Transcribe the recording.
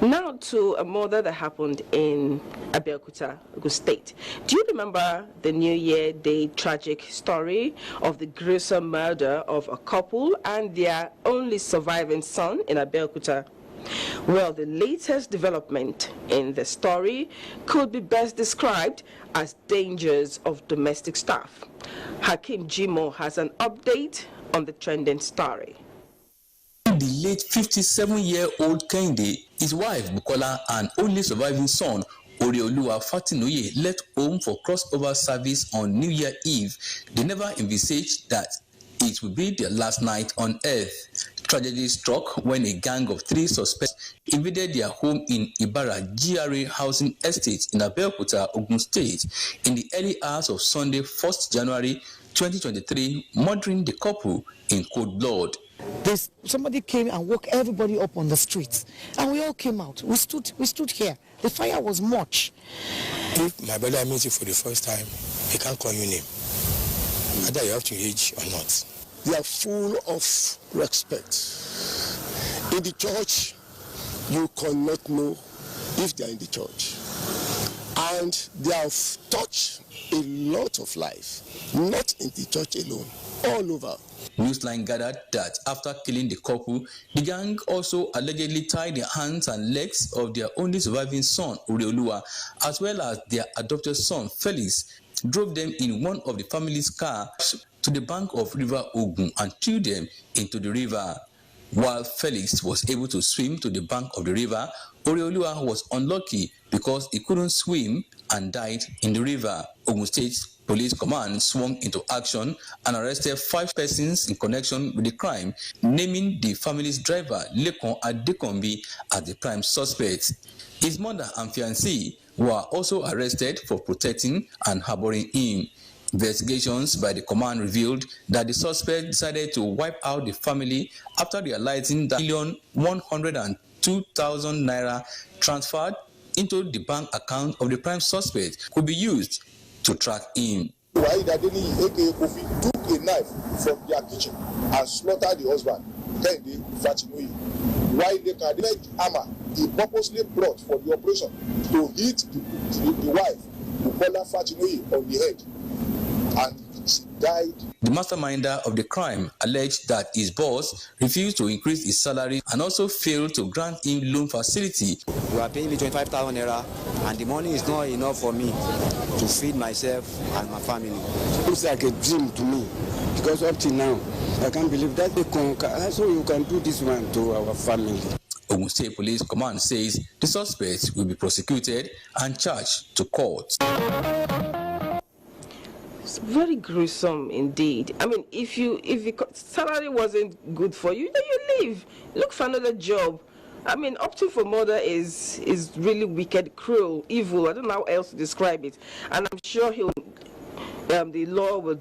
Now to a murder that happened in Abeokuta, Ogun State. Do you remember the New Year Day tragic story of the gruesome murder of a couple and their only surviving son in Abeokuta? Well, the latest development in the story could be best described as dangers of domestic staff. Hakim Jimo has an update on the trending story. The late 57-year-old Kehinde, his wife Bukola, and only surviving son Oreoluwa Fatinoye left home for crossover service on New Year Eve. They never envisaged that it would be their last night on earth. Tragedy struck when a gang of 3 suspects invaded their home in Ibara GRA housing estate in Abeokuta, Ogun State, in the early hours of Sunday, 1st January 2023, murdering the couple in cold blood. Somebody came and woke everybody up on the streets, and we all came out. We stood here. The fire was much. If my brother meets you for the first time, he can't call you name, whether you have to age or not. They are full of respect. In the church, you cannot know if they are in the church. And they have touched a lot of life, not in the church alone, all over. Newsline gathered that after killing the couple, the gang also allegedly tied the hands and legs of their only surviving son, Oreoluwa, as well as their adopted son, Felix, drove them in one of the family's cars to the bank of River Ogun and threw them into the river. While Felix was able to swim to the bank of the river, Oreoluwa was unlucky because he couldn't swim and died in the river. Ogun State Police Command swung into action and arrested 5 persons in connection with the crime, naming the family's driver, Lekon Adekombi, as the prime suspect. His mother and fiancé were also arrested for protecting and harboring him. Investigations by the command revealed that the suspect decided to wipe out the family after realizing that $1,102,000 naira transferred into the bank account of the prime suspect could be used to track him. Why that took a knife from their kitchen and slaughtered the husband, Kehinde Fatinoye. Why they can make hammer he purposely brought for the operation to hit the wife, Bukola Fatinoye, on the head, and she died. The masterminder of the crime alleged that his boss refused to increase his salary and also failed to grant him loan facility. You are paying me 25,000 naira, and the money is not enough for me to feed myself and my family. It's like a dream to me, because up till now, I can't believe that so you can do this one to our family. Ogun State Police Command says the suspects will be prosecuted and charged to court. It's very gruesome indeed. I mean, if your salary wasn't good for you, then you leave. Look for another job. I mean, opting for murder is really wicked, cruel, evil. I don't know how else to describe it. And I'm sure the law will